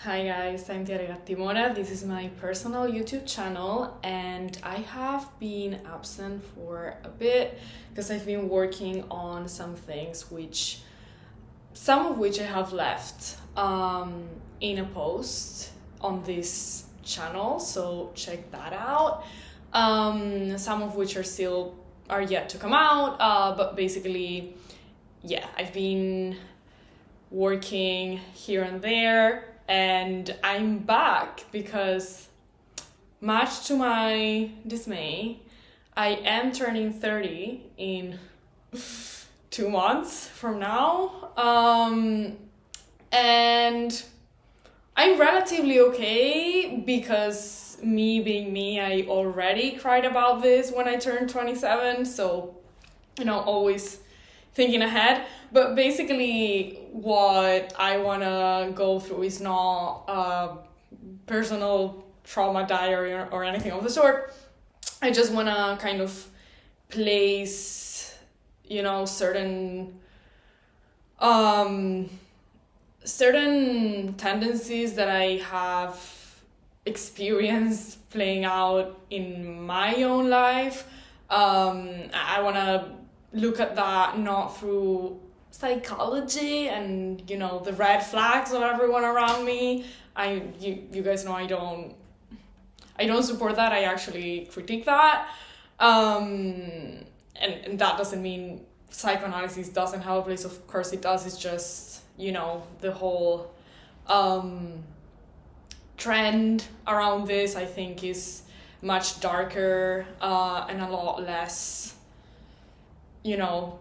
Hi guys, I'm Tiare Gattimora. This is my personal YouTube channel and I have been absent for a bit because I've been working on some things some of which I have left in a post on this channel, so check that out. Some of which are yet to come out, but basically, yeah, I've been working here and there. And I'm back because, much to my dismay, I am turning 30 in 2 months from now. And I'm relatively okay because me being me, I already cried about this when I turned 27. So, always thinking ahead. But basically what I want to go through is not a personal trauma diary or anything of the sort. I just want to kind of place, certain tendencies that I have experienced playing out in my own life. I want to look at that not through psychology and the red flags of everyone around me. You guys know I don't support that. I actually critique that, and that doesn't mean psychoanalysis doesn't have a place. Of course it does. It's just the whole trend around this, I think, is much darker and a lot less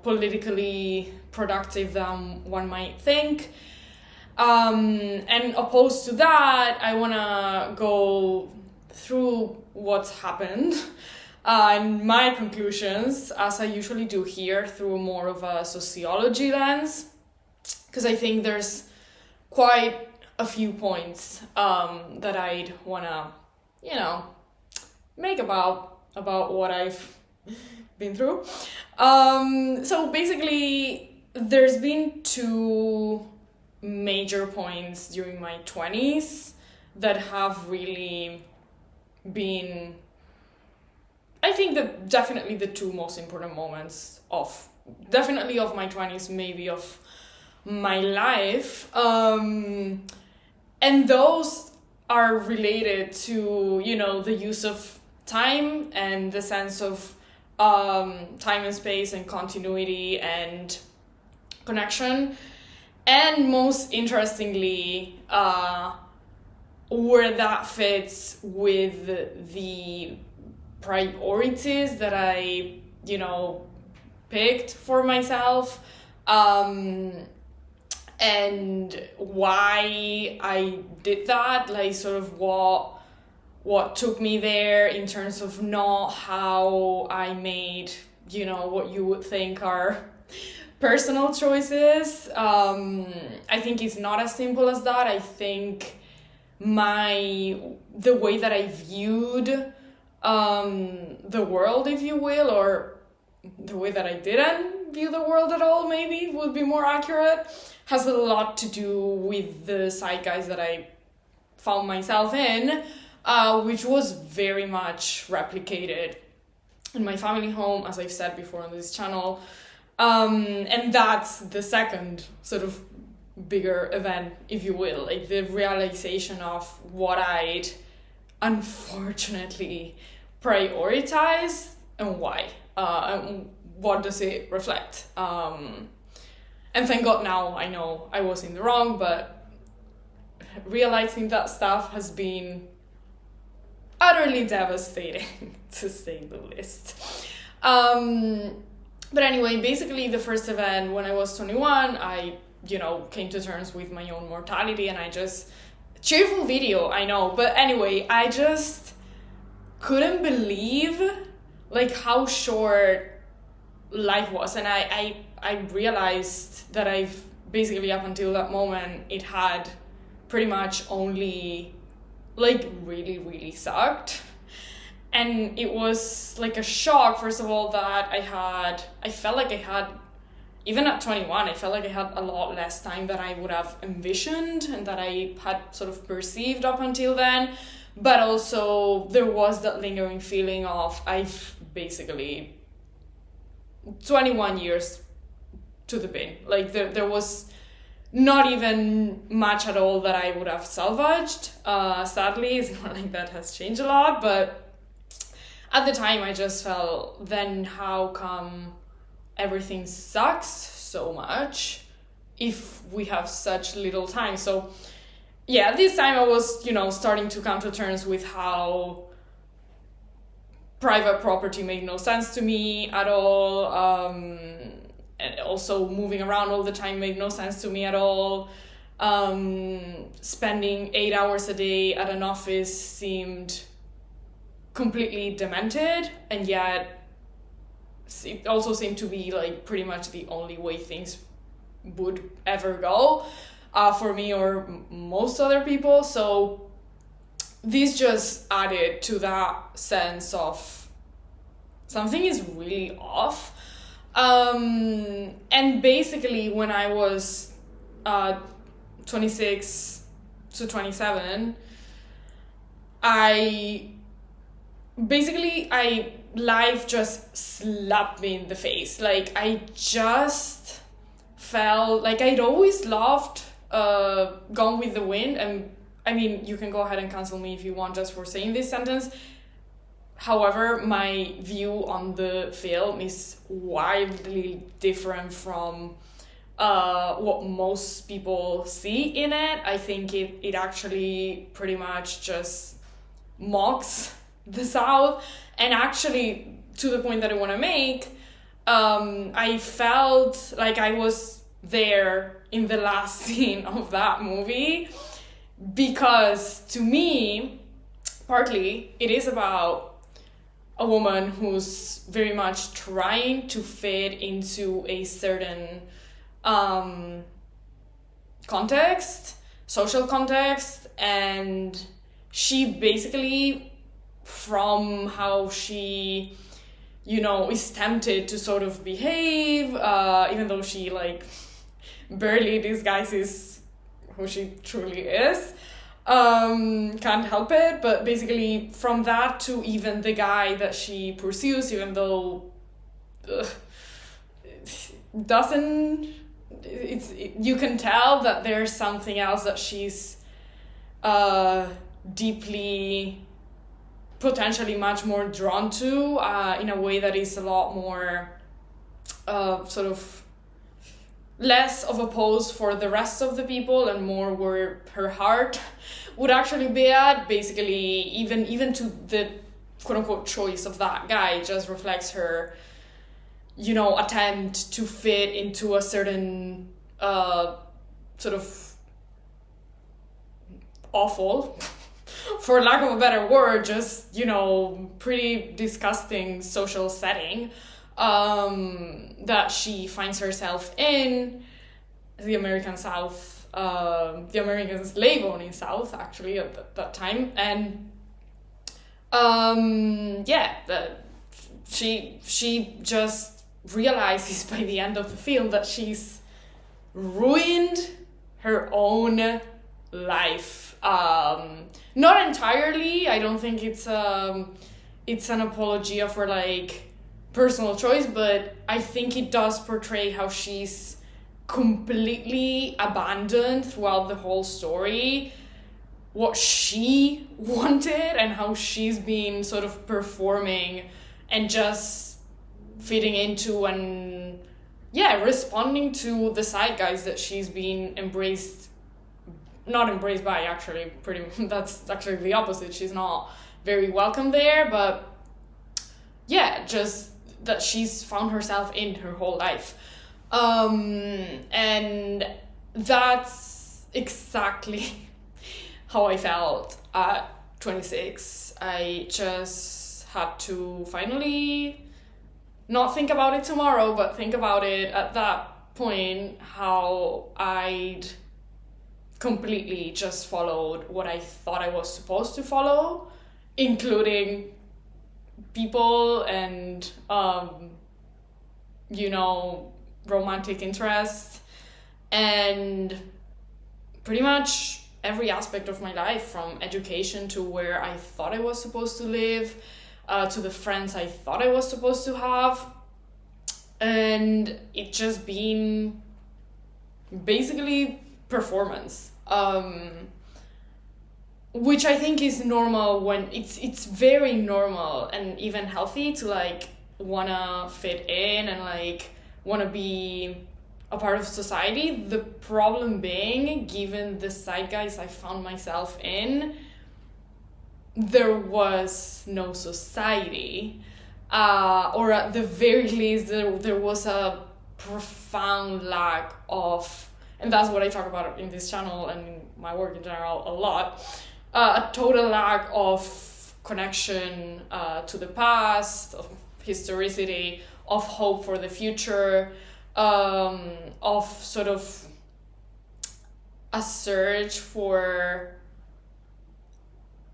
politically productive than one might think. And opposed to that, I want to go through what's happened and my conclusions, as I usually do here, through more of a sociology lens, because I think there's quite a few points that I'd want to, make about what I've been through. So basically, there's been two major points during my 20s that have really been, I think, definitely the two most important moments of my 20s, maybe of my life. And those are related to, the use of time and the sense of time and space and continuity and connection, and most interestingly, where that fits with the priorities that I picked for myself, and why I did that, like sort of what took me there in terms of not how I made, what you would think are personal choices. I think it's not as simple as that. I think the way that I viewed the world, if you will, or the way that I didn't view the world at all, maybe would be more accurate, has a lot to do with the zeitgeist that I found myself in, which was very much replicated in my family home, as I've said before on this channel. And that's the second sort of bigger event, if you will, like the realization of what I'd unfortunately prioritize and why, and what does it reflect. And thank God now I know I was in the wrong, but realizing that stuff has been utterly devastating, to say the least. But anyway, basically the first event when I was 21, I, came to terms with my own mortality, and cheerful video, I know, but anyway, I just couldn't believe like how short life was. And I realized that I've basically, up until that moment, it had pretty much only like really, really sucked. And it was like a shock, first of all, that I felt like I had even at 21, I felt like I had a lot less time than I would have envisioned and that I had sort of perceived up until then. But also there was that lingering feeling of I've basically 21 years to the bin. Like there was not even much at all that I would have salvaged. Sadly, it's not like that has changed a lot, but at the time I just felt, then how come everything sucks so much if we have such little time? So yeah, this time I was, starting to come to terms with how private property made no sense to me at all. And also moving around all the time made no sense to me at all. Spending 8 hours a day at an office seemed completely demented, and yet it also seemed to be like pretty much the only way things would ever go for me or most other people. So this just added to that sense of something is really off. And basically when I was 26 to 27, life just slapped me in the face. Like I just felt like I'd always loved Gone with the Wind, and I mean, you can go ahead and cancel me if you want just for saying this sentence. However, my view on the film is wildly different from what most people see in it. I think it actually pretty much just mocks the South, and actually to the point that I want to make, I felt like I was there in the last scene of that movie, because to me, partly it is about a woman who's very much trying to fit into a certain context, social context, and she basically, from how she, is tempted to sort of behave, even though she like barely disguises who she truly is, can't help it, but basically from that to even the guy that she pursues, even though you can tell that there's something else that she's deeply, potentially much more drawn to, in a way that is a lot more sort of less of a pose for the rest of the people and more where her heart would actually be at. Basically, even to the quote-unquote choice of that guy just reflects her, attempt to fit into a certain sort of awful, for lack of a better word, just, pretty disgusting social setting that she finds herself in, the American South, the American slave-owning South, actually, at that time. And she just realizes by the end of the film that she's ruined her own life. Not entirely. I don't think it's an apologia for like personal choice, but I think it does portray how she's completely abandoned throughout the whole story what she wanted and how she's been sort of performing and just fitting into and responding to the side guys that she's been not embraced by, actually. That's actually the opposite. She's not very welcome there, but just that she's found herself in her whole life. And that's exactly how I felt at 26. I just had to finally not think about it tomorrow, but think about it at that point, how I'd completely just followed what I thought I was supposed to follow, including people and romantic interest, and pretty much every aspect of my life, from education to where I thought I was supposed to live, to the friends I thought I was supposed to have. And it just been basically performance, which I think is normal when it's very normal and even healthy to like wanna fit in and like wanna be a part of society. The problem being, given the zeitgeist I found myself in, there was no society, or at the very least there was a profound lack of, and that's what I talk about in this channel and in my work in general a lot, a total lack of connection to the past, of historicity, of hope for the future, of sort of a search for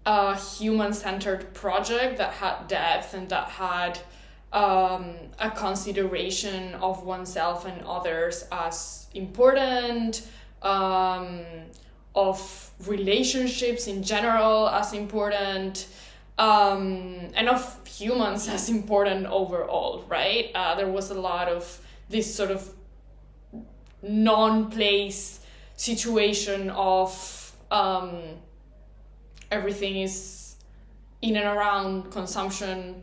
a human-centered project that had depth and that had a consideration of oneself and others as important, of relationships in general as important, and of humans as important overall, right? There was a lot of this sort of non-place situation of everything is in and around consumption,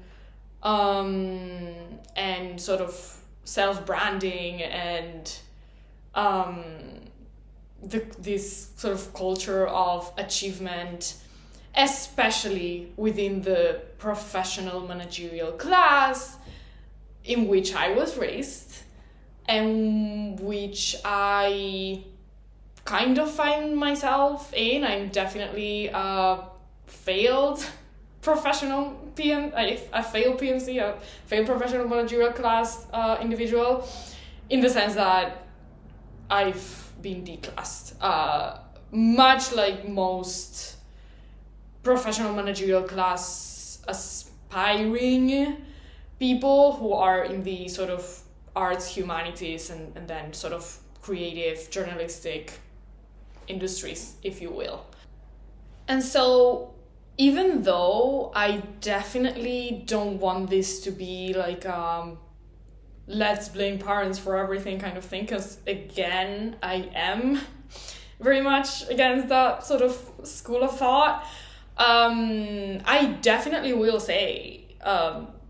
and sort of self-branding, and this sort of culture of achievement, especially within the professional-managerial class in which I was raised, and which I kind of find myself in. I'm definitely a failed professional a failed PMC, a failed professional managerial class individual, in the sense that I've been declassed, much like most professional managerial class aspiring people who are in the sort of arts, humanities, and then sort of creative, journalistic industries, if you will. And so, even though I definitely don't want this to be like let's blame parents for everything kind of thing, because again, I am very much against that sort of school of thought, I definitely will say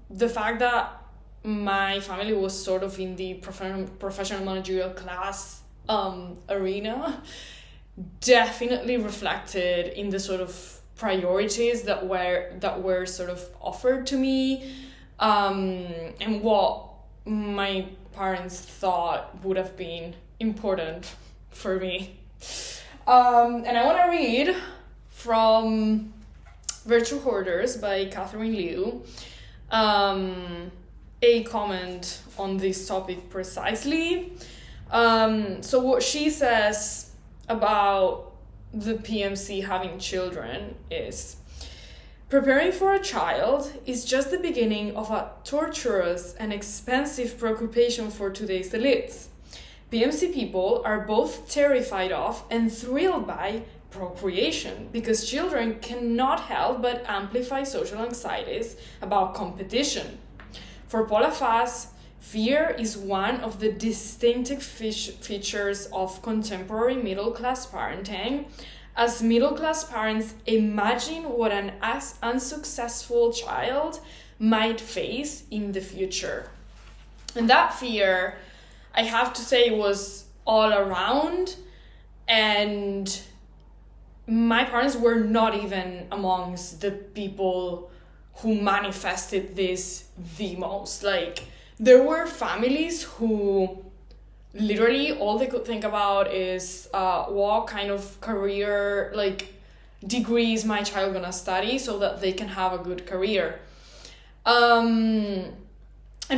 the fact that my family was sort of in the professional managerial class arena definitely reflected in the sort of priorities that were sort of offered to me, and what my parents thought would have been important for me. And I want to read from Virtue Hoarders by Catherine Liu, a comment on this topic precisely. So what she says about the PMC having children is: preparing for a child is just the beginning of a torturous and expensive preoccupation for today's elites. PMC people are both terrified of and thrilled by procreation, because children cannot help but amplify social anxieties about competition. For Paula Fass, fear is one of the distinctive features of contemporary middle-class parenting, as middle-class parents imagine what an unsuccessful child might face in the future. And that fear, I have to say, was all around, and my parents were not even amongst the people who manifested this the most. Like, there were families who literally all they could think about is what kind of career, like, degree is my child gonna study so that they can have a good career. And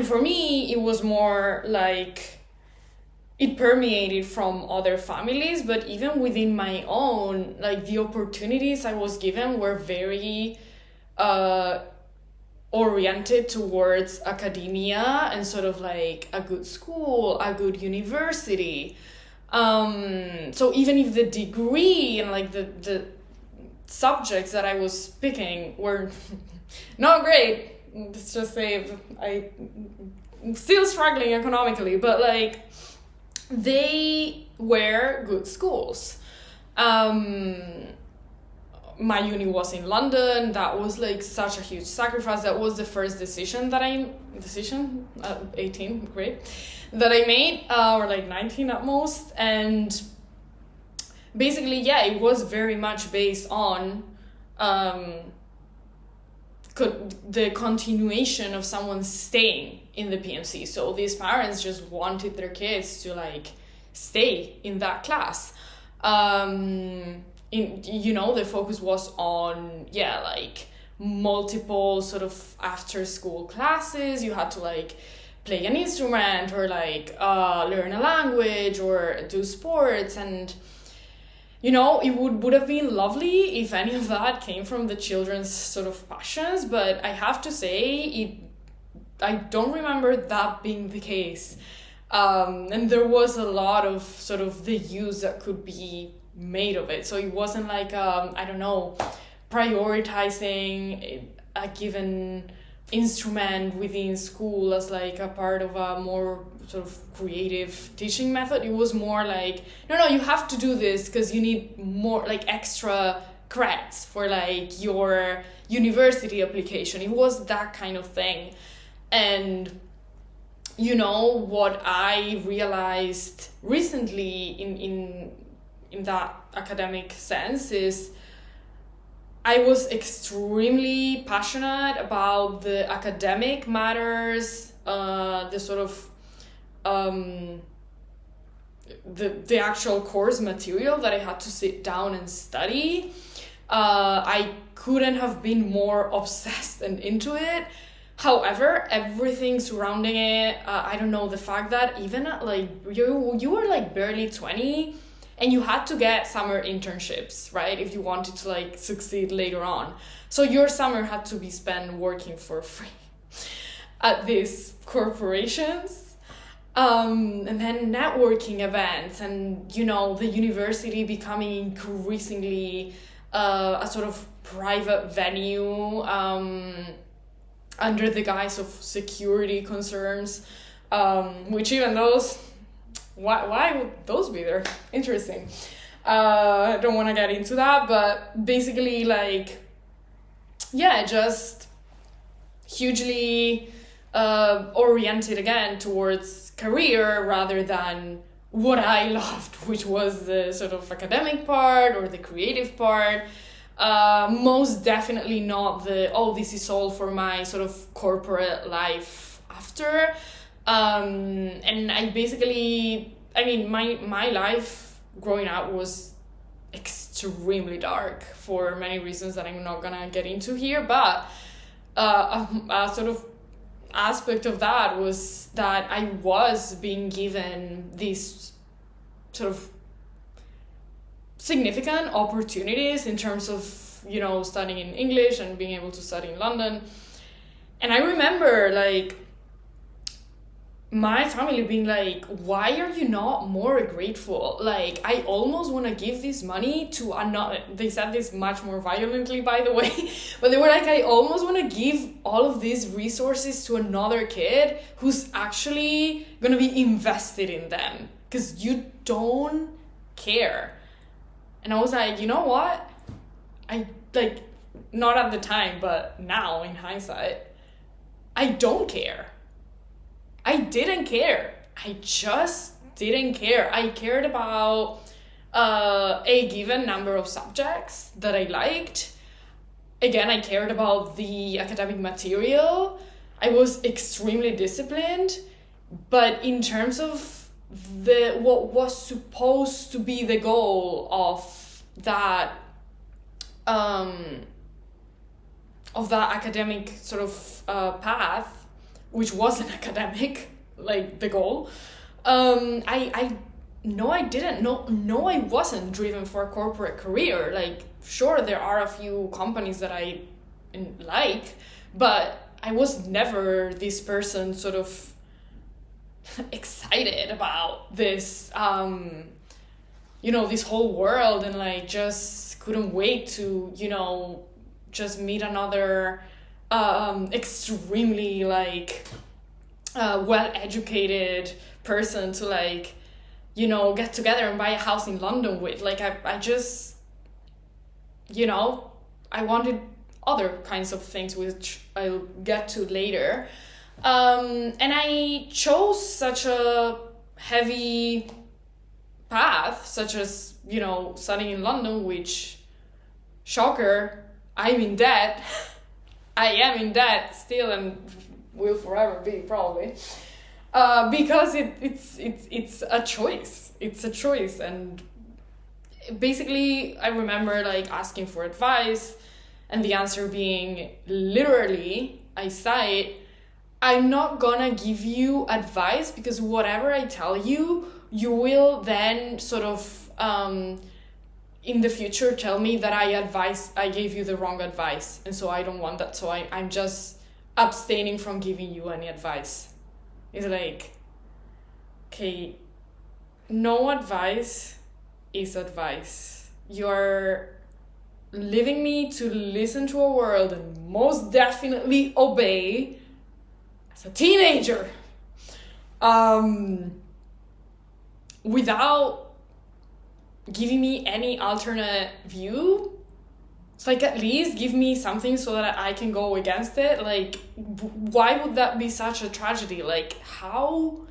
for me, it was more like it permeated from other families, but even within my own, like, the opportunities I was given were very oriented towards academia and sort of like a good school, a good university. So even if the degree and like the subjects that I was picking were not great, let's just say I'm still struggling economically, but like they were good schools. My uni was in London. That was like such a huge sacrifice. That was the first decision at 18, great, that I made, or like 19 at most. And basically, yeah, it was very much based on the continuation of someone staying in the PMC. So these parents just wanted their kids to like stay in that class. The focus was on, like multiple sort of after school classes. You had to like play an instrument or like learn a language or do sports. And it would have been lovely if any of that came from the children's sort of passions, but I have to say I don't remember that being the case. And there was a lot of sort of the use that could be made of it. So it wasn't like, prioritizing a given instrument within school as like a part of a more sort of creative teaching method. It was more like, no, you have to do this because you need more like extra credits for like your university application. It was that kind of thing. And what I realized recently in that academic sense is I was extremely passionate about the academic matters, the sort of the actual course material that I had to sit down and study. I couldn't have been more obsessed and into it. However, everything surrounding it, the fact that even like you were like barely 20 and you had to get summer internships, right? If you wanted to like succeed later on. So your summer had to be spent working for free at these corporations. And then networking events and, the university becoming increasingly a sort of private venue under the guise of security concerns, which even those, why would those be there? Interesting. I don't want to get into that, but basically just hugely oriented again towards career rather than what I loved, which was the sort of academic part or the creative part. Most definitely not this is all for my sort of corporate life after. And I basically, my life growing up was extremely dark for many reasons that I'm not gonna get into here, but a sort of aspect of that was that I was being given these sort of significant opportunities in terms of, studying in English and being able to study in London. And I remember my family being like, why are you not more grateful? Like, I almost want to give this money to another. They said this much more violently, by the way, but they were like, I almost want to give all of these resources to another kid who's actually going to be invested in them because you don't care. And I was like, you know what? Not at the time, but now in hindsight, I don't care. I didn't care. I just didn't care. I cared about a given number of subjects that I liked. Again, I cared about the academic material. I was extremely disciplined. But in terms of what was supposed to be the goal of that academic sort of path, which wasn't academic, like the goal, I didn't. No, I wasn't driven for a corporate career. Like, sure, there are a few companies that I like, but I was never this person sort of excited about this, this whole world, and like just couldn't wait to, just meet another extremely like well-educated person to like, get together and buy a house in London with. Like I just, I wanted other kinds of things, which I'll get to later. And I chose such a heavy path, such as, studying in London, which, shocker, I'm in debt. I am in debt still and will forever be, probably. Because it's a choice. It's a choice. And basically, I remember like asking for advice, and the answer being literally, I cite, I'm not gonna give you advice because whatever I tell you, you will then sort of in the future tell me that I gave you the wrong advice, and so I don't want that. So I'm just abstaining from giving you any advice. It's like, okay, no advice is advice. You're leaving me to listen to a world and most definitely obey as a teenager, without giving me any alternate view. It's like, at least give me something so that I can go against it. Like, why would that be such a tragedy? Like, how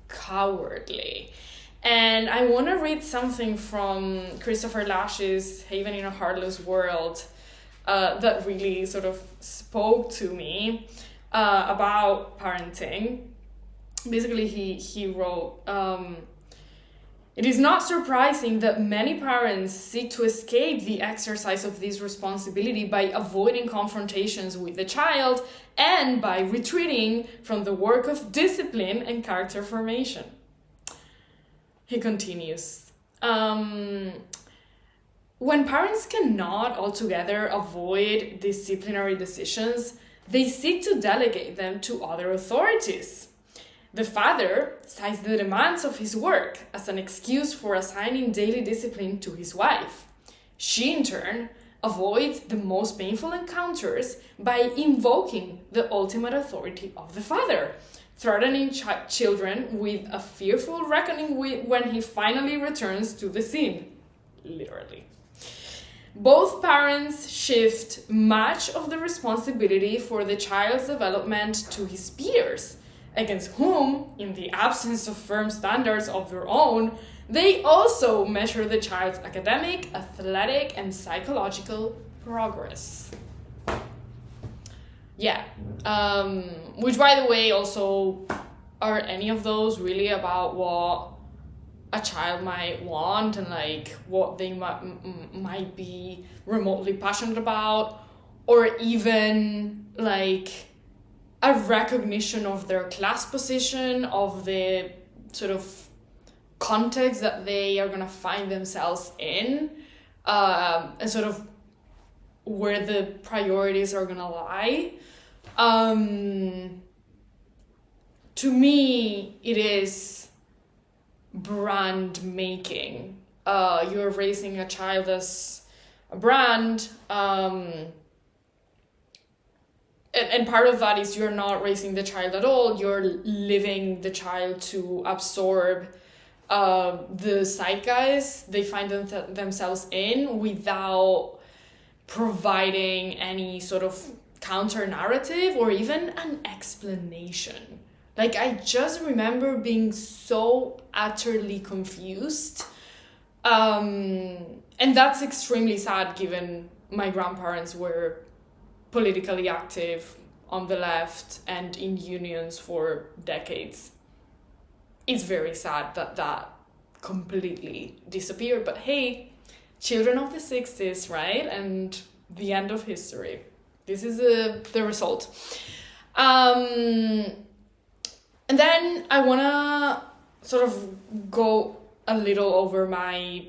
cowardly. And I want to read something from Christopher Lash's Haven in a Heartless World that really sort of spoke to me about parenting. Basically, he wrote, it is not surprising that many parents seek to escape the exercise of this responsibility by avoiding confrontations with the child and by retreating from the work of discipline and character formation. He continues, when parents cannot altogether avoid disciplinary decisions, they seek to delegate them to other authorities. The father cites the demands of his work as an excuse for assigning daily discipline to his wife. She, in turn, avoids the most painful encounters by invoking the ultimate authority of the father, threatening children with a fearful reckoning when he finally returns to the scene. Literally. Both parents shift much of the responsibility for the child's development to his peers, against whom, in the absence of firm standards of their own, they also measure the child's academic, athletic, and psychological progress. Yeah, which, by the way, also, are any of those really about what a child might want and like what they might be remotely passionate about, or even like a recognition of their class position, of the sort of context that they are going to find themselves in, and sort of where the priorities are going to lie. To me, it is brand making. You're raising a child as a brand, and part of that is you're not raising the child at all. You're leaving the child to absorb the zeitgeist they find themselves in without providing any sort of counter narrative or even an explanation. Like, I just remember being so utterly confused. And that's extremely sad given my grandparents were politically active on the left and in unions for decades. It's very sad that completely disappeared. But hey, children of the 60s, right? And the end of history. This is the result. And then I want to sort of go a little over my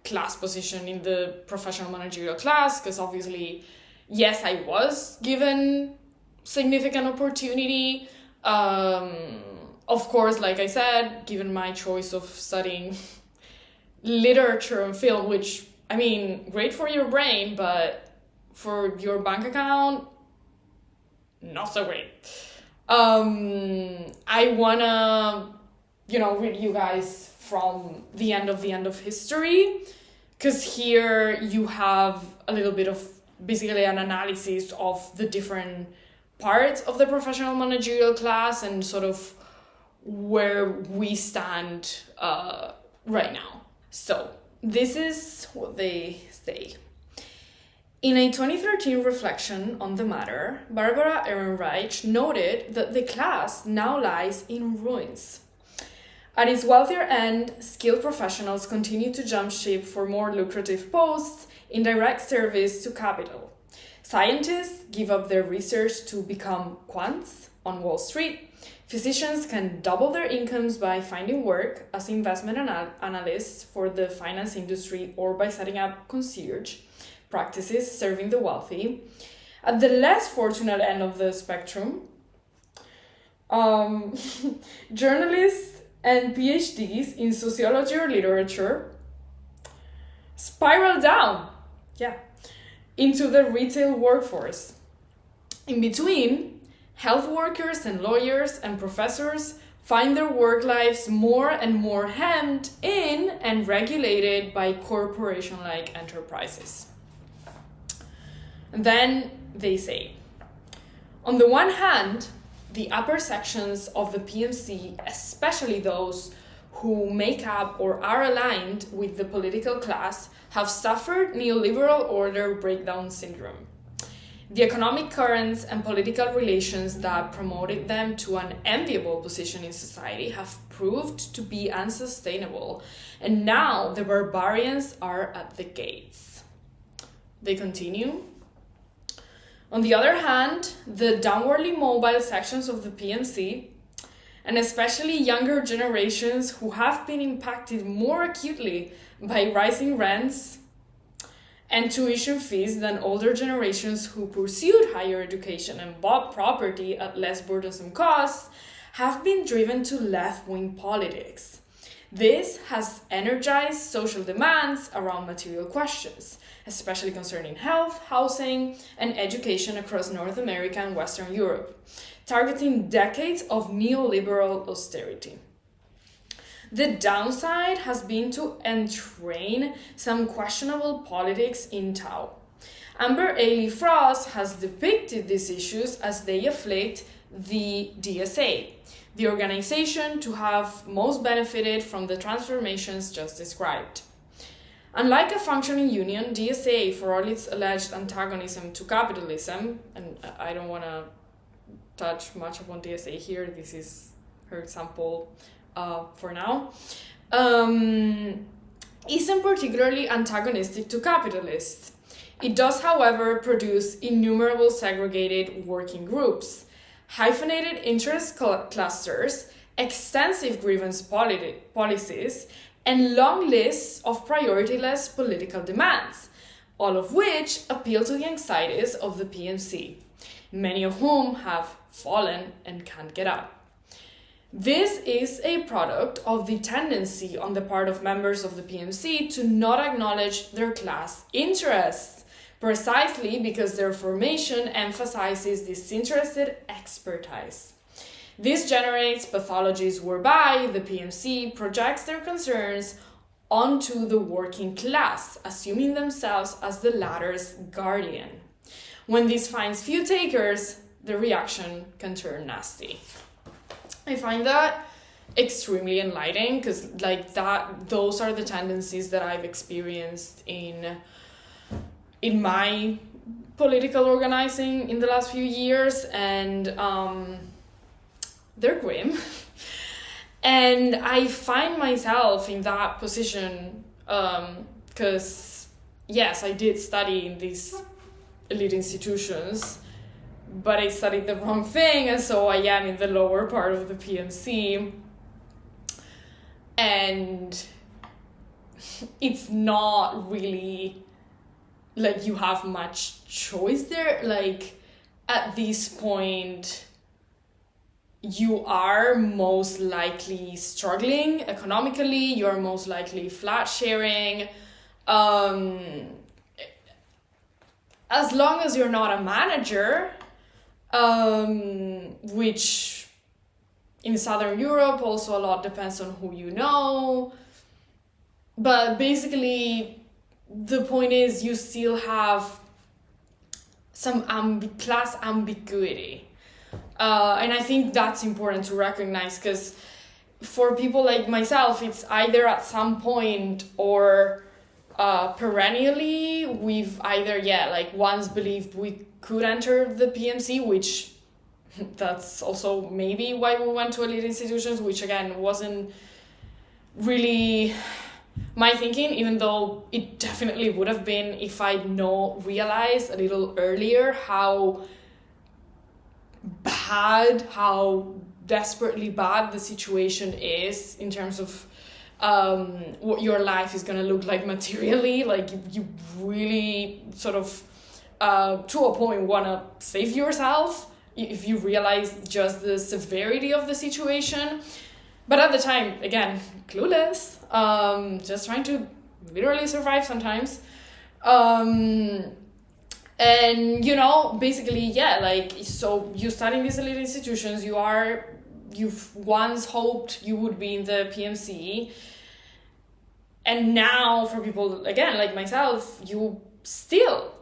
class position in the professional managerial class, because obviously, yes, I was given significant opportunity. Of course, like I said, given my choice of studying literature and film, which, I mean, great for your brain, but for your bank account, not so great. I wanna, read you guys from the end of history, because here you have a little bit of basically an analysis of the different parts of the professional managerial class and sort of where we stand right now. So this is what they say. In a 2013 reflection on the matter, Barbara Ehrenreich noted that the class now lies in ruins. At its wealthier end, skilled professionals continue to jump ship for more lucrative posts in direct service to capital. Scientists give up their research to become quants on Wall Street. Physicians can double their incomes by finding work as investment analysts for the finance industry or by setting up concierge practices serving the wealthy. At the less fortunate end of the spectrum, journalists and PhDs in sociology or literature spiral down, into the retail workforce. In between, health workers and lawyers and professors find their work lives more and more hemmed in and regulated by corporation-like enterprises. And then they say, on the one hand, the upper sections of the PMC, especially those who make up or are aligned with the political class, have suffered neoliberal order breakdown syndrome. The economic currents and political relations that promoted them to an enviable position in society have proved to be unsustainable, and now the barbarians are at the gates. They continue. On the other hand, the downwardly mobile sections of the PMC, and especially younger generations who have been impacted more acutely by rising rents and tuition fees than older generations who pursued higher education and bought property at less burdensome costs, have been driven to left-wing politics. This has energized social demands around material questions, especially concerning health, housing, and education across North America and Western Europe, targeting decades of neoliberal austerity. The downside has been to entrain some questionable politics in Tao. Amber Ailey Frost has depicted these issues as they afflict the DSA, the organization to have most benefited from the transformations just described. Unlike a functioning union, DSA, for all its alleged antagonism to capitalism, and I don't want to touch much upon DSA here, this is her example for now, isn't particularly antagonistic to capitalists. It does, however, produce innumerable segregated working groups, hyphenated interest clusters, extensive grievance policies, and long lists of priorityless political demands, all of which appeal to the anxieties of the PMC, many of whom have fallen and can't get up. This is a product of the tendency on the part of members of the PMC to not acknowledge their class interests, precisely because their formation emphasizes disinterested expertise. This generates pathologies whereby the PMC projects their concerns onto the working class, assuming themselves as the latter's guardian. When this finds few takers, the reaction can turn nasty. I find that extremely enlightening because those are the tendencies that I've experienced in my political organizing in the last few years, and they're grim. And I find myself in that position because, yes, I did study in these elite institutions, but I studied the wrong thing, and so I am in the lower part of the PMC. And it's not really like you have much choice there. Like, at this point you are most likely struggling economically, you're most likely flat sharing. As long as you're not a manager, which in Southern Europe also a lot depends on who you know. But basically, the point is you still have some class ambiguity. And I think that's important to recognize, because for people like myself, it's either at some point or perennially. We've either, once believed we could enter the PMC, which that's also maybe why we went to elite institutions, which again wasn't really my thinking, even though it definitely would have been if I'd realized a little earlier how desperately bad the situation is in terms of what your life is going to look like materially. Like you really sort of to a point want to save yourself if you realize just the severity of the situation. But at the time, again, clueless, just trying to literally survive sometimes. And, basically, so you study in these elite institutions, you've once hoped you would be in the PMC. And now for people, again, like myself, you still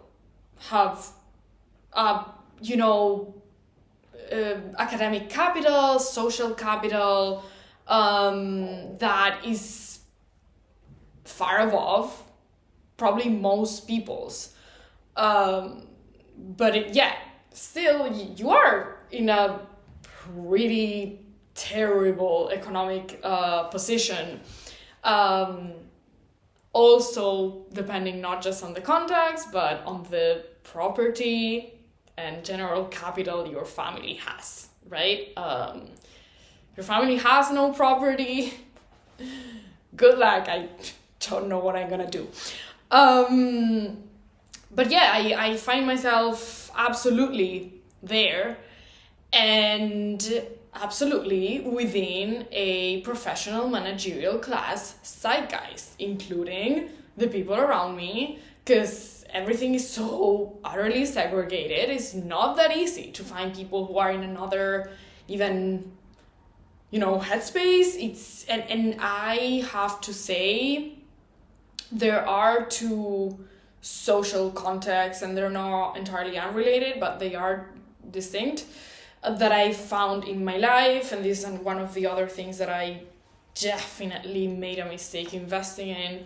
have, academic capital, social capital, that is far above probably most people's. But still you are in a pretty terrible economic position. Also depending not just on the context, but on the property and general capital your family has, right? Your family has no property, good luck. I don't know what I'm gonna do. But I find myself absolutely there, and absolutely within a professional managerial class zeitgeist, including the people around me, because everything is so utterly segregated. It's not that easy to find people who are in another even headspace. And I have to say there are two social contexts, and they're not entirely unrelated, but they are distinct, that I found in my life. And this is one of the other things that I definitely made a mistake investing in.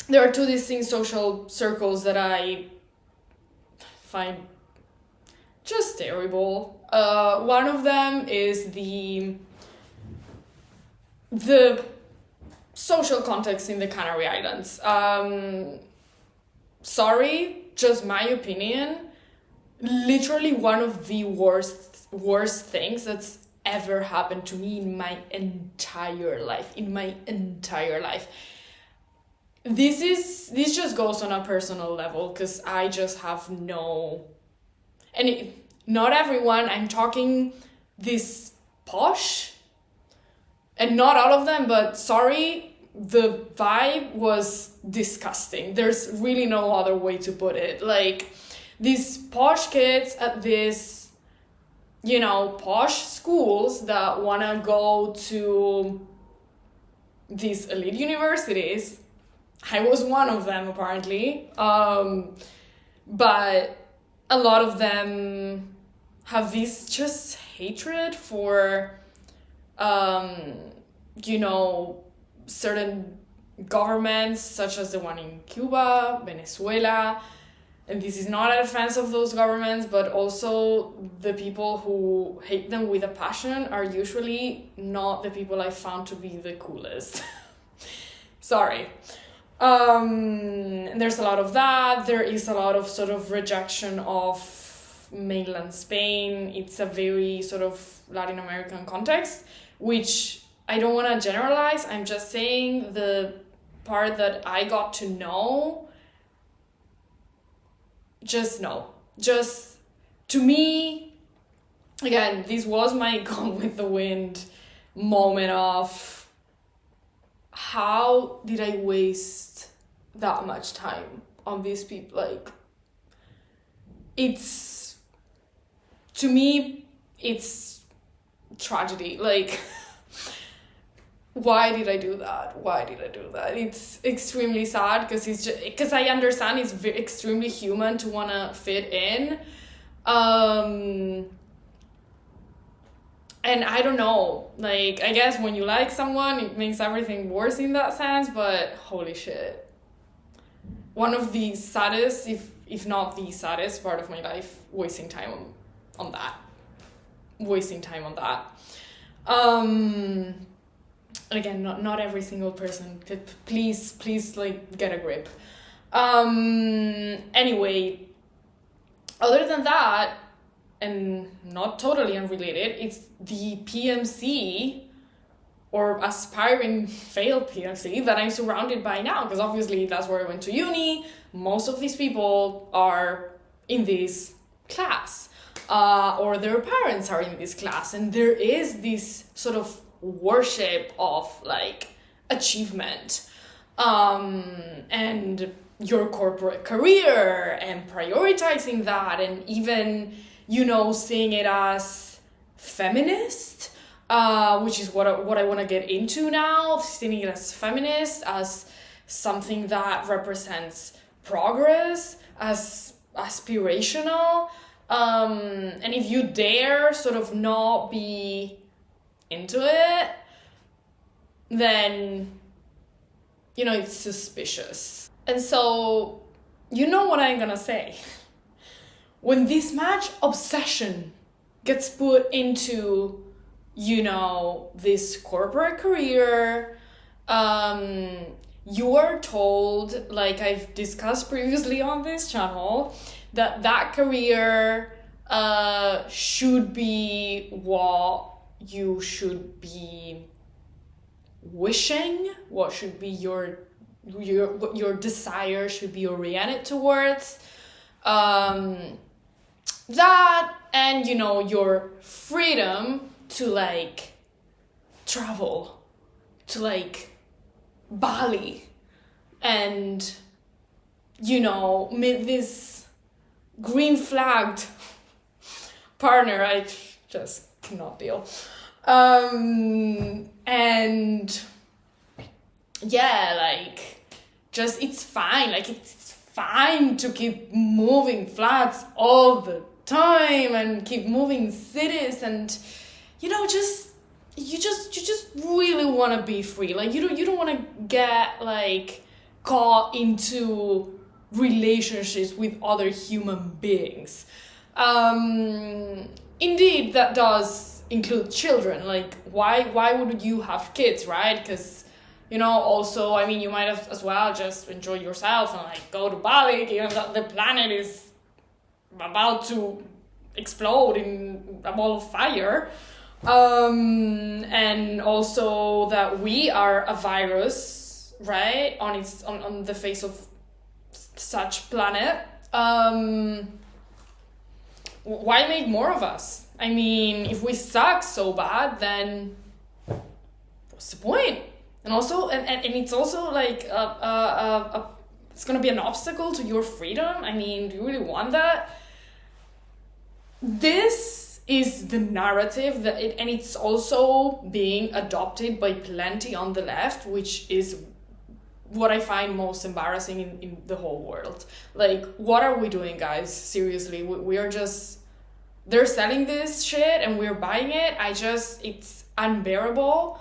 There are two distinct social circles that I find just terrible. One of them is the social context in the Canary Islands. Sorry, just my opinion. Literally one of the worst things that's ever happened to me in my entire life. This just goes on a personal level, because I just have not everyone, I'm talking this posh, and not all of them, but sorry, the vibe was disgusting. There's really no other way to put it. Like, these posh kids at this, posh schools that want to go to these elite universities. I was one of them, apparently. But a lot of them have this just hatred for, certain governments, such as the one in Cuba, Venezuela. And this is not a defense of those governments, but also the people who hate them with a passion are usually not the people I found to be the coolest. Sorry. There's a lot of that. There is a lot of sort of rejection of mainland Spain. It's a very sort of Latin American context, which I don't want to generalize. I'm just saying the part that I got to know, just no. just, to me, again, this was my Gone with the Wind moment of how did I waste that much time on these people? Like, it's, to me, it's tragedy. Like, why did I do that? It's extremely sad, because I understand it's extremely human to want to fit in. And I don't know, like, I guess when you like someone, it makes everything worse in that sense, but holy shit. One of the saddest, if not the saddest part of my life, wasting time on that. And again, not every single person. Please, like, get a grip. Anyway, other than that, and not totally unrelated, it's the PMC or aspiring failed PMC that I'm surrounded by now, because obviously that's where I went to uni. Most of these people are in this class, or their parents are in this class, and there is this sort of worship of like achievement, and your corporate career, and prioritizing that, and even, you know, seeing it as feminist, which is what I want to get into now, seeing it as feminist, as something that represents progress, as aspirational, and if you dare sort of not be into it, then, you know, it's suspicious. And so, you know what I'm gonna say. When this much obsession gets put into, you know, this corporate career, you are told, like I've discussed previously on this channel, that career should be what you should be wishing, what should be your desire should be oriented towards. That, and, you know, your freedom to like travel to like Bali and, you know, meet this green flagged partner I just cannot deal. And yeah, like, just, it's fine. Like, it's fine to keep moving flats all the time and keep moving cities, and, you know, you just really want to be free. Like, you don't want to get like caught into relationships with other human beings. Indeed, that does include children. Like, why would you have kids, right? Because, you know, also, I mean, you might have as well just enjoy yourself and like go to Bali, given that the planet is about to explode in a ball of fire. And also that we are a virus, right, on the face of such planet. Why make more of us? I mean, if we suck so bad, then what's the point? And also, and it's also like it's gonna be an obstacle to your freedom. I mean, do you really want that? This is the narrative and it's also being adopted by plenty on the left, which is what I find most embarrassing in the whole world. Like, what are we doing, guys? Seriously, we are just, they're selling this shit and we're buying it. It's unbearable.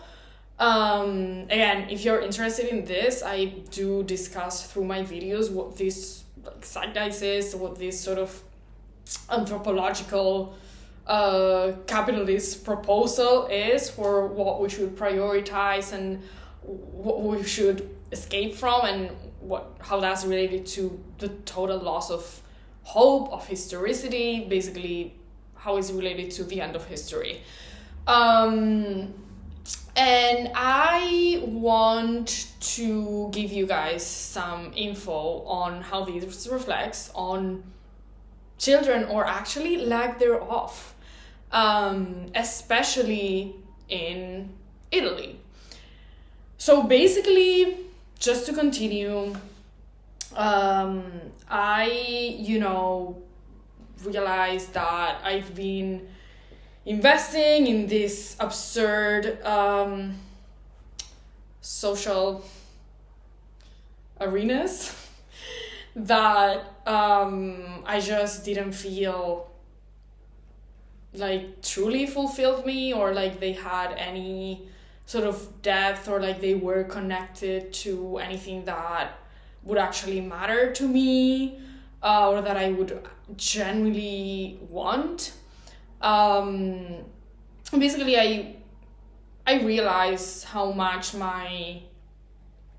Again, if you're interested in this, I do discuss through my videos what this like zeitgeist is, what this sort of anthropological capitalist proposal is for what we should prioritize and what we should escape from, and how that's related to the total loss of hope, of historicity, basically how it's related to the end of history. And I want to give you guys some info on how this reflects on children, or actually lack thereof, especially in Italy. So basically, just to continue, I, realized that I've been investing in this absurd social arenas that I just didn't feel like truly fulfilled me, or like they had any sort of depth, or like they were connected to anything that would actually matter to me, or that I would genuinely want. Basically, I realized how much my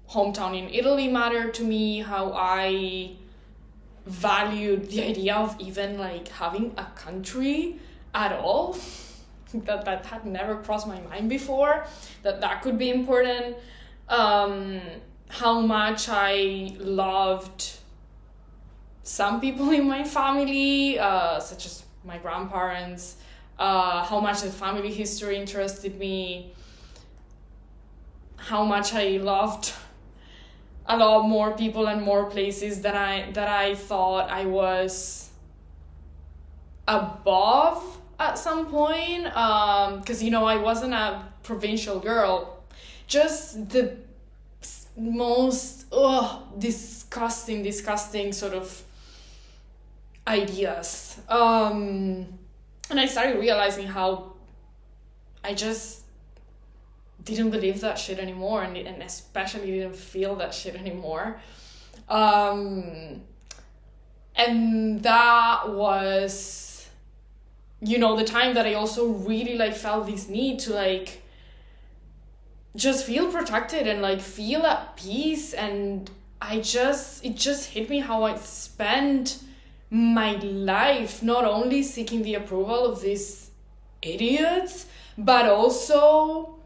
hometown in Italy mattered to me, how I valued the idea of even like having a country at all. that had never crossed my mind before, that could be important. How much I loved some people in my family, such as my grandparents, how much the family history interested me, how much I loved a lot more people and more places that I thought I was above at some point, because I wasn't a provincial girl. Just the most disgusting sort of ideas, and I started realizing how I just didn't believe that shit anymore, and especially didn't feel that shit anymore. And that was, the time that I also really like felt this need to like just feel protected and like feel at peace. And it just hit me how I spent my life not only seeking the approval of these idiots, but also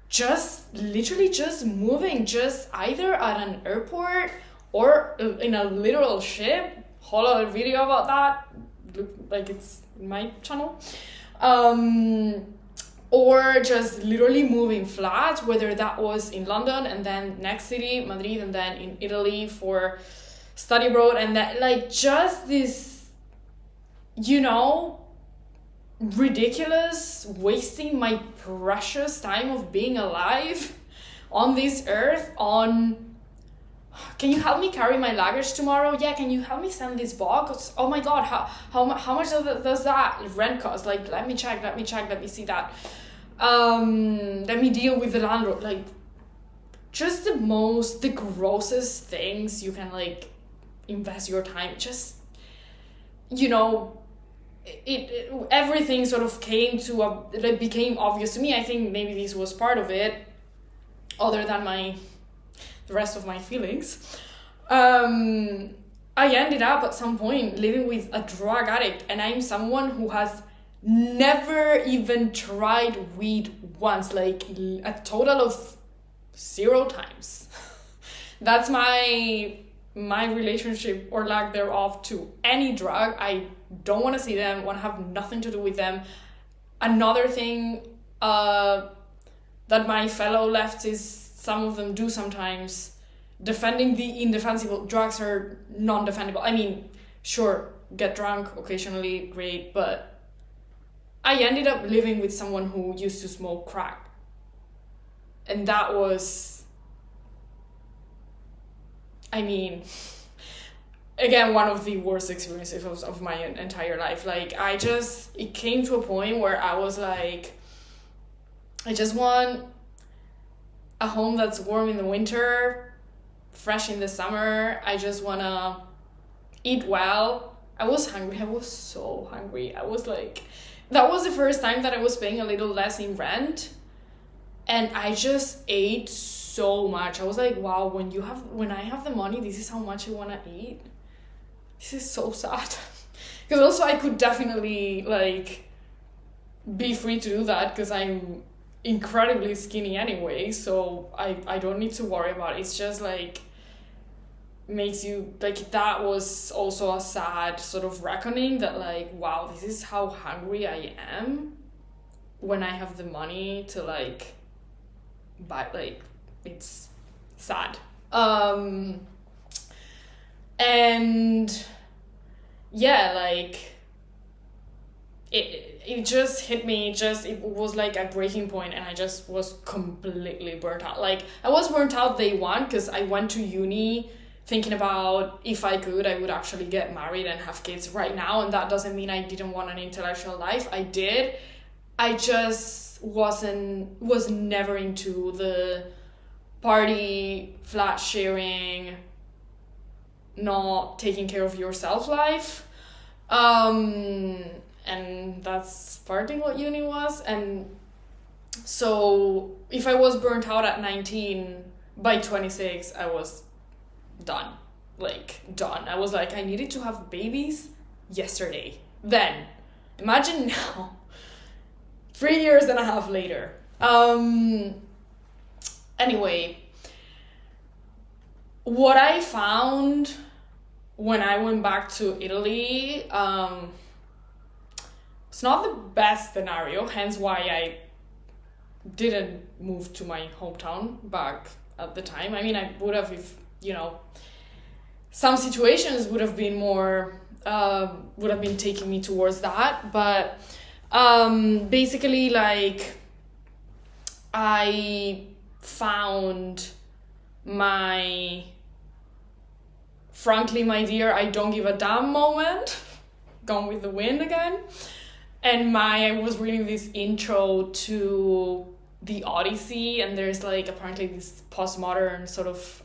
just literally just moving, just either at an airport or in a literal ship. Whole other video about that, look like it's in my channel. Or just literally moving flat, whether that was in London and then next city, Madrid, and then in Italy for study abroad, and that like just this, ridiculous wasting my precious time of being alive on this earth on, can you help me carry my luggage tomorrow? Yeah, can you help me send this box? Oh my god, how much does that rent cost? Like, let me check, let me see that. Let me deal with the landlord. Like, just the grossest things you can like invest your time. Just, everything sort of it became obvious to me. I think maybe this was part of it, other than the rest of my feelings. I ended up at some point living with a drug addict, and I'm someone who has never even tried weed once, like a total of 0 times. That's my relationship or lack thereof to any drug. I don't want to see them, want to have nothing to do with them. Another thing that my fellow leftists, some of them do sometimes, defending the indefensible. Drugs are non-defendable. I mean, sure, get drunk occasionally, great, but I ended up living with someone who used to smoke crack. And that was, again, one of the worst experiences of my entire life. Like, it came to a point where I was like, I just want a home that's warm in the winter, fresh in the summer. I just want to eat well. I was hungry. I was so hungry. I was like, that was the first time that I was paying a little less in rent. And I just ate so much. I was like, wow, when I have the money, this is how much I want to eat. This is so sad. Because also I could definitely like be free to do that, because I'm incredibly skinny anyway, so I don't need to worry about it. It's just like makes you like, that was also a sad sort of reckoning that like, wow, this is how hungry I am when I have the money to like buy, like, it's sad. And yeah, like it just hit me, it was like a breaking point, and I just was completely burnt out. Like, I was burnt out day one because I went to uni thinking about if I could, I would actually get married and have kids right now, and that doesn't mean I didn't want an intellectual life. I did. I just was never into the party, flat sharing, not taking care of yourself life. And that's partly what uni was. And so if I was burnt out at 19, by 26, I was done. Like, done. I was like, I needed to have babies yesterday. Then, imagine now, 3.5 years later. Anyway, what I found when I went back to Italy, it's not the best scenario, hence why I didn't move to my hometown back at the time. I mean, I would have if, some situations would have been more, would have been taking me towards that. But basically, like, I found my, frankly, my dear, I don't give a damn moment, Gone with the Wind again. And I was reading this intro to the Odyssey, and there's like apparently this postmodern sort of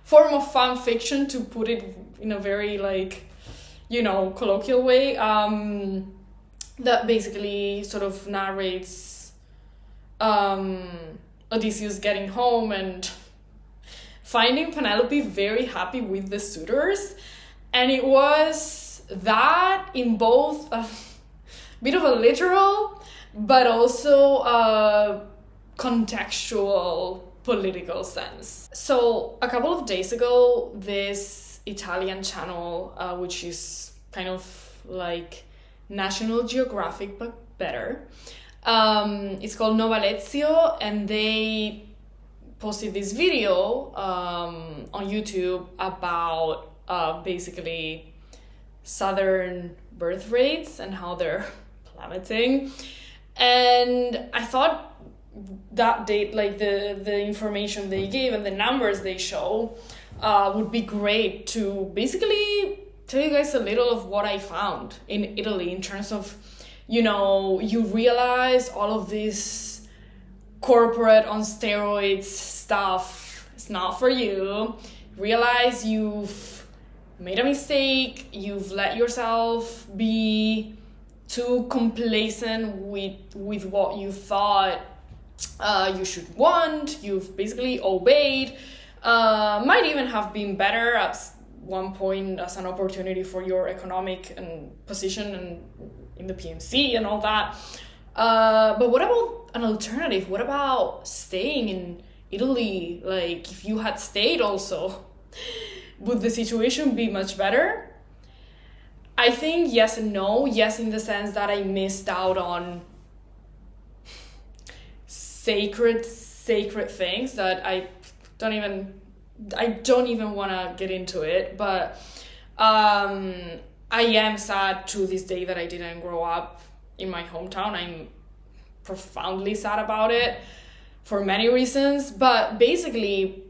form of fan fiction, to put it in a very like, colloquial way, that basically sort of narrates Odysseus getting home and finding Penelope very happy with the suitors. And it was that in both a bit of a literal but also a contextual political sense. So a couple of days ago, this Italian channel, which is kind of like National Geographic but better, it's called Novalezio, and they posted this video on YouTube about basically southern birth rates and how they're plummeting. And I thought that date, like the information they gave and the numbers they show, would be great to basically tell you guys a little of what I found in Italy in terms of, you realize all of this corporate on steroids stuff is not for you. Realize you've made a mistake, you've let yourself be too complacent with what you thought you should want. You've basically obeyed. Might even have been better at one point as an opportunity for your economic and position and in the PMC and all that. But what about an alternative? What about staying in Italy? Like, if you had stayed also, would the situation be much better? I think yes and no. Yes, in the sense that I missed out on sacred things that I don't even want to get into it. But I am sad to this day that I didn't grow up in my hometown. I'm profoundly sad about it for many reasons. But basically,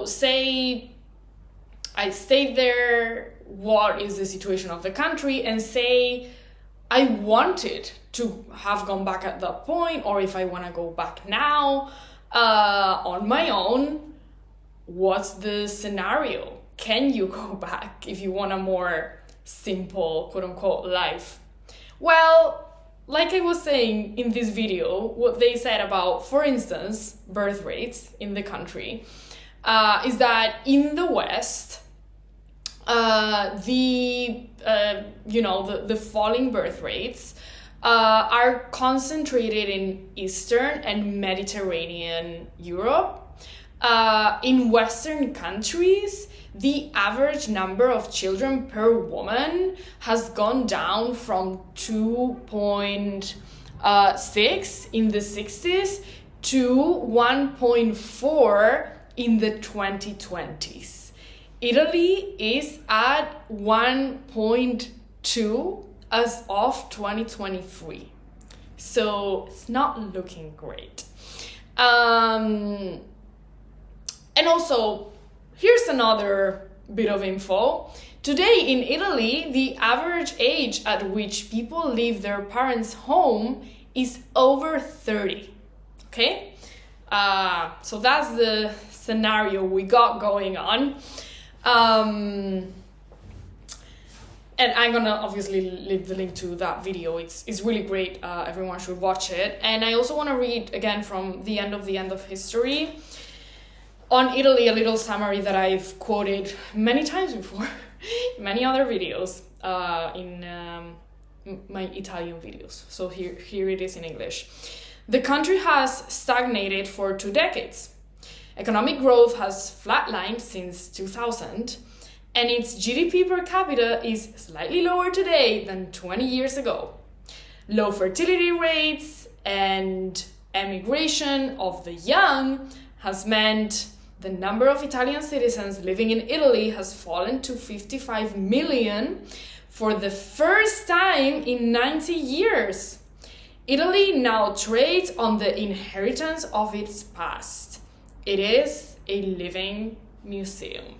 say I stayed there, what is the situation of the country, and say I wanted to have gone back at that point, or if I want to go back now on my own, what's the scenario? Can you go back if you want a more simple, quote-unquote, life? Well, like I was saying in this video, what they said about, for instance, birth rates in the country, is that in the West, the falling birth rates are concentrated in Eastern and Mediterranean Europe, In Western countries, the average number of children per woman has gone down from 2.6 in the 60s to 1.4 in the 2020s. Italy is at 1.2 as of 2023. So it's not looking great. And also, here's another bit of info. Today in Italy, the average age at which people leave their parents' home is over 30. Okay? So that's the scenario we got going on. And I'm gonna obviously leave the link to that video. It's really great. Everyone should watch it. And I also want to read again from the end of history on Italy, a little summary that I've quoted many times before, many other videos in my Italian videos. So here it is in English. The country has stagnated for 2 decades. Economic growth has flatlined since 2000. And its GDP per capita is slightly lower today than 20 years ago. Low fertility rates and emigration of the young has meant the number of Italian citizens living in Italy has fallen to 55 million for the first time in 90 years. Italy now trades on the inheritance of its past. It is a living museum.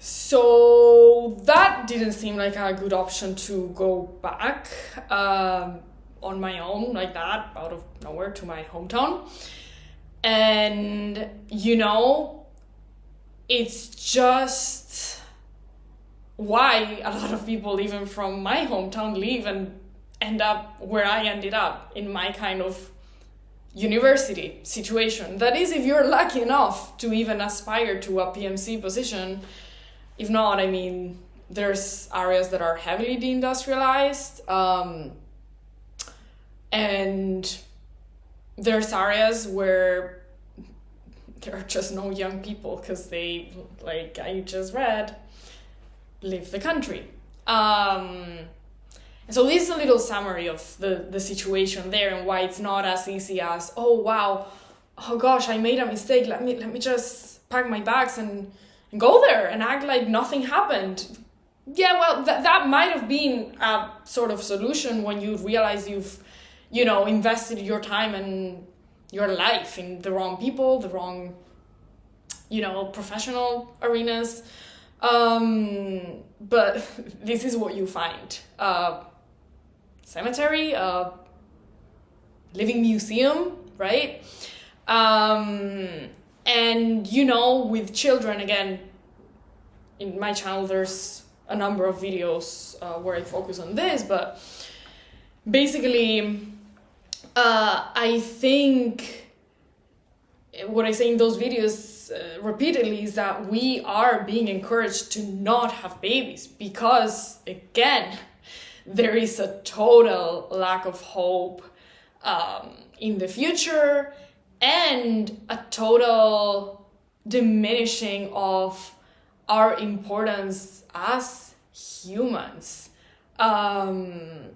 So that didn't seem like a good option to go back on my own like that, out of nowhere, to my hometown. And, it's just why a lot of people, even from my hometown, leave and end up where I ended up, in my kind of university situation. That is, if you're lucky enough to even aspire to a PMC position. If not, there's areas that are heavily deindustrialized, and there's areas where there are just no young people because they, like I just read, leave the country. So this is a little summary of the situation there and why it's not as easy as, oh wow, oh gosh, I made a mistake. Let me just pack my bags and go there and act like nothing happened. Yeah, well, that might have been a sort of solution when you realize you've, invested your time and your life in the wrong people, the wrong, professional arenas. But this is what you find. Cemetery, living museum, right? And, with children, again, in my channel, there's a number of videos where I focus on this, but basically, I think what I say in those videos repeatedly is that we are being encouraged to not have babies because, again, there is a total lack of hope in the future, and a total diminishing of our importance as humans. And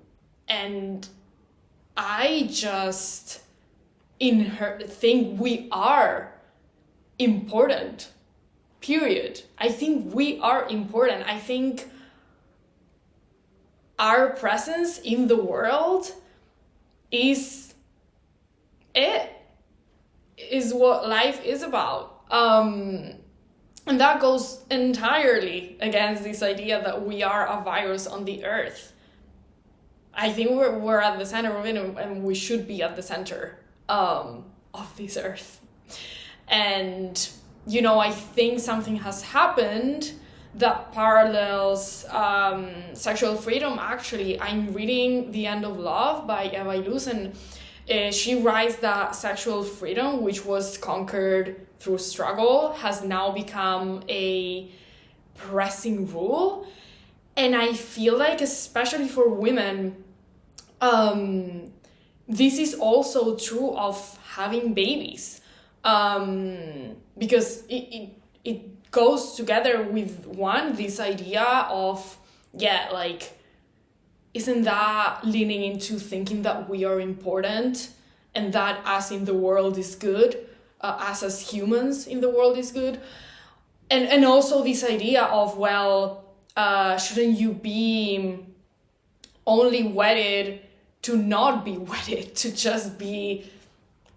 I just think we are important, period. I think we are important. I think our presence in the world is what life is about. And that goes entirely against this idea that we are a virus on the earth. I think we're at the center of it, and we should be at the center of this earth. And, I think something has happened that parallels sexual freedom. Actually, I'm reading The End of Love by Eva Illouz, and she writes that sexual freedom, which was conquered through struggle, has now become a pressing rule. And I feel like, especially for women, this is also true of having babies. because it goes together with this idea of, like, isn't that leaning into thinking that we are important and that us in the world is good, us as humans in the world is good, and also this idea of, well, shouldn't you be only wedded to not be wedded, to just be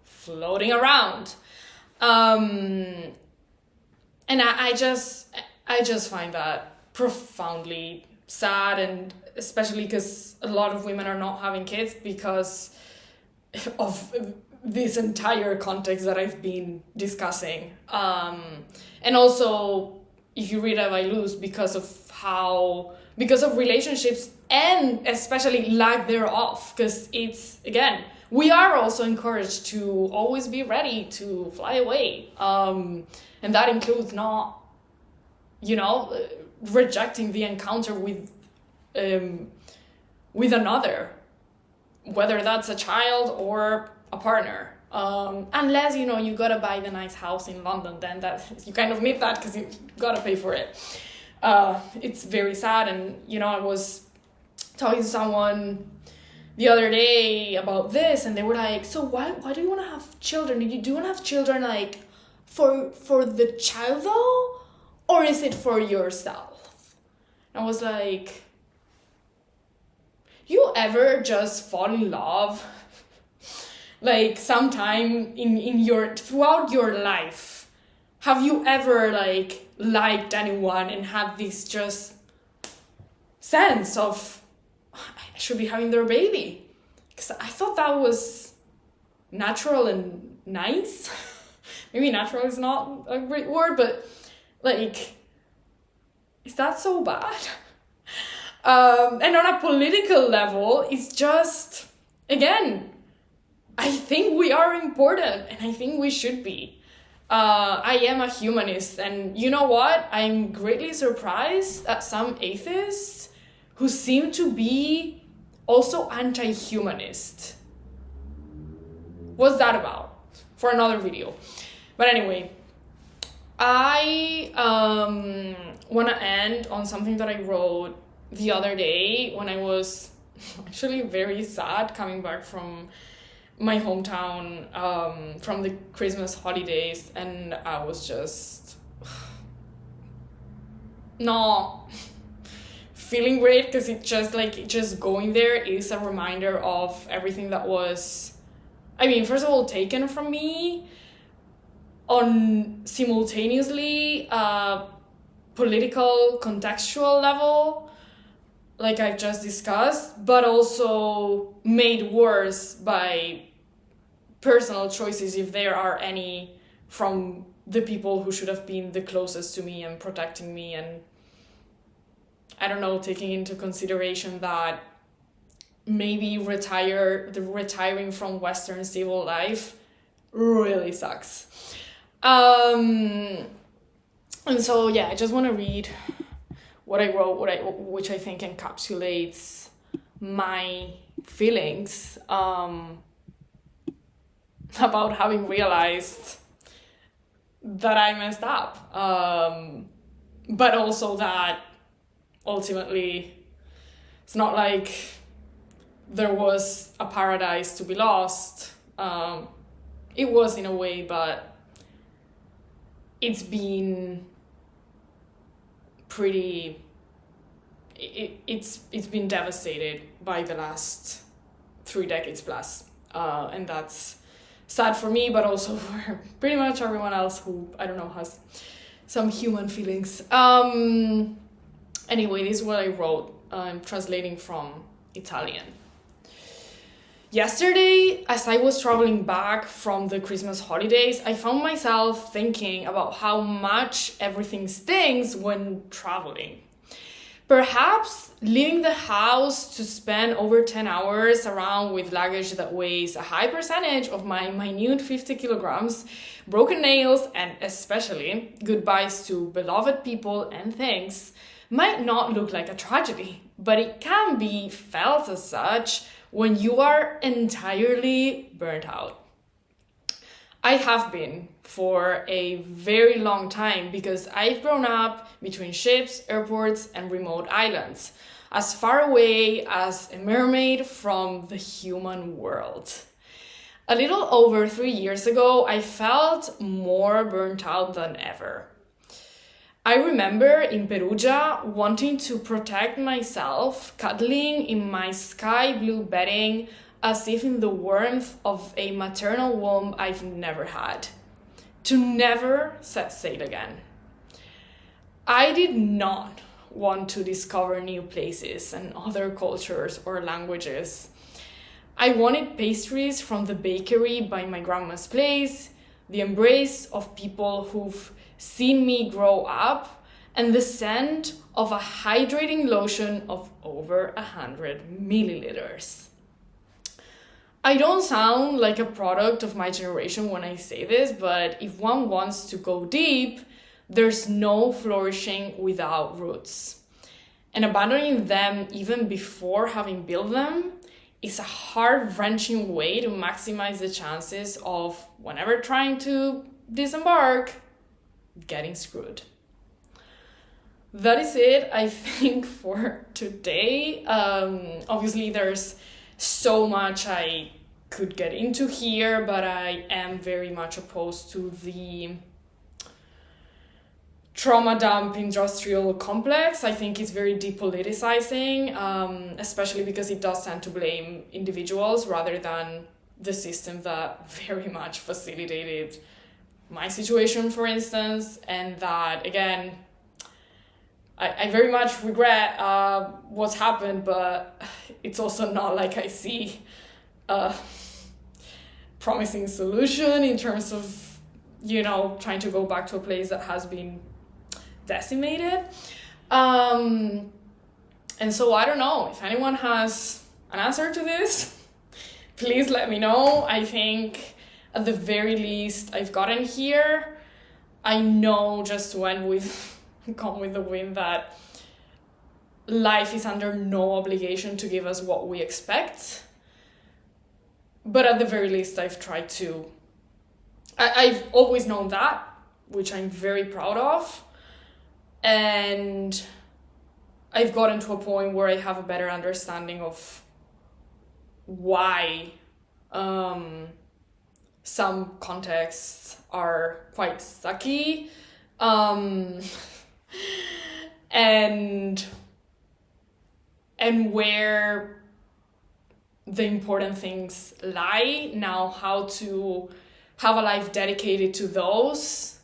floating around? And I just find that profoundly sad, and especially because a lot of women are not having kids because of this entire context that I've been discussing. And also, if you read I Lose, because of relationships and especially lack thereof, because it's, again, we are also encouraged to always be ready to fly away. And that includes not, rejecting the encounter with another, whether that's a child or a partner. Unless, you gotta buy the nice house in London, then that you kind of need that because you gotta pay for it. It's very sad. And, I was talking to someone the other day about this, and they were like, so why do you want to have children? Do you want to have children, like, for the child though, or is it for yourself? And I was like, you ever just fall in love like sometime throughout your life? Have you ever like liked anyone and had this just sense of, I should be having their baby? Because I thought that was natural and nice. Maybe natural is not a great word, but like, is that so bad? And on a political level, it's just, again, I think we are important, and I think we should be. I am a humanist, and you know what? I'm greatly surprised at some atheists who seem to be also anti-humanist. What's that about? For another video. But anyway, I want to end on something that I wrote the other day when I was actually very sad coming back from my hometown from the Christmas holidays, and I was just not feeling great, because it just going there is a reminder of everything that was, first of all, taken from me on simultaneously political contextual level, like I've just discussed, but also made worse by personal choices, if there are any, from the people who should have been the closest to me and protecting me, and I don't know, taking into consideration that maybe retiring from Western civil life really sucks. And so, I just want to read what I wrote, which I think encapsulates my feelings about having realized that I messed up, but also that ultimately it's not like there was a paradise to be lost. It was in a way, but it's been pretty, it's been devastated by the last 3 decades plus, and that's sad for me, but also for pretty much everyone else who, I don't know, has some human feelings. Anyway, this is what I wrote. I'm translating from Italian. Yesterday, as I was traveling back from the Christmas holidays, I found myself thinking about how much everything stinks when traveling. Perhaps leaving the house to spend over 10 hours around with luggage that weighs a high percentage of my minute 50 kilograms, broken nails, and especially goodbyes to beloved people and things might not look like a tragedy, but it can be felt as such when you are entirely burnt out. I have been for a very long time because I've grown up between ships, airports, and remote islands, as far away as a mermaid from the human world. A little over 3 years ago, I felt more burnt out than ever. I remember in Perugia wanting to protect myself, cuddling in my sky blue bedding as if in the warmth of a maternal womb I've never had, to never set sail again. I did not want to discover new places and other cultures or languages. I wanted pastries from the bakery by my grandma's place, the embrace of people who've seen me grow up, and the scent of a hydrating lotion of over 100 milliliters. I don't sound like a product of my generation when I say this, but if one wants to go deep, there's no flourishing without roots. And abandoning them even before having built them is a heart-wrenching way to maximize the chances of, whenever trying to disembark, getting screwed. That is it, I think, for today. Obviously, there's so much I could get into here, but I am very much opposed to the trauma dump industrial complex. I think it's very depoliticizing, especially because it does tend to blame individuals rather than the system that very much facilitated my situation, for instance, and that, again, I very much regret what's happened, but it's also not like I see a promising solution in terms of, trying to go back to a place that has been decimated. And so I don't know if anyone has an answer to this, please let me know. I think at the very least I've gotten here. I know just when we've gone with the wind that life is under no obligation to give us what we expect. But at the very least, I've tried to. I've always known that, which I'm very proud of. And I've gotten to a point where I have a better understanding of why some contexts are quite sucky. And where the important things lie. Now, how to have a life dedicated to those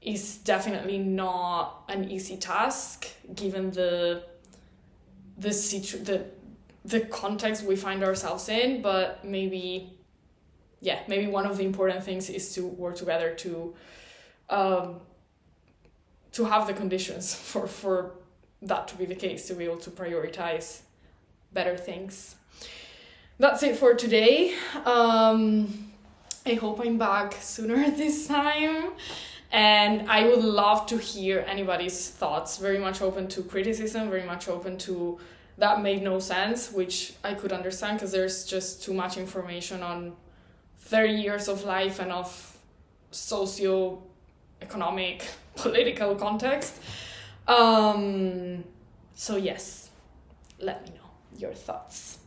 is definitely not an easy task, given the context we find ourselves in. But maybe one of the important things is to work together to have the conditions for that to be the case, to be able to prioritize better things. That's it for today. I hope I'm back sooner this time. And I would love to hear anybody's thoughts. Very much open to criticism, very much open to that made no sense, which I could understand because there's just too much information on 30 years of life and of socio-economic, political context. So yes, let me know your thoughts.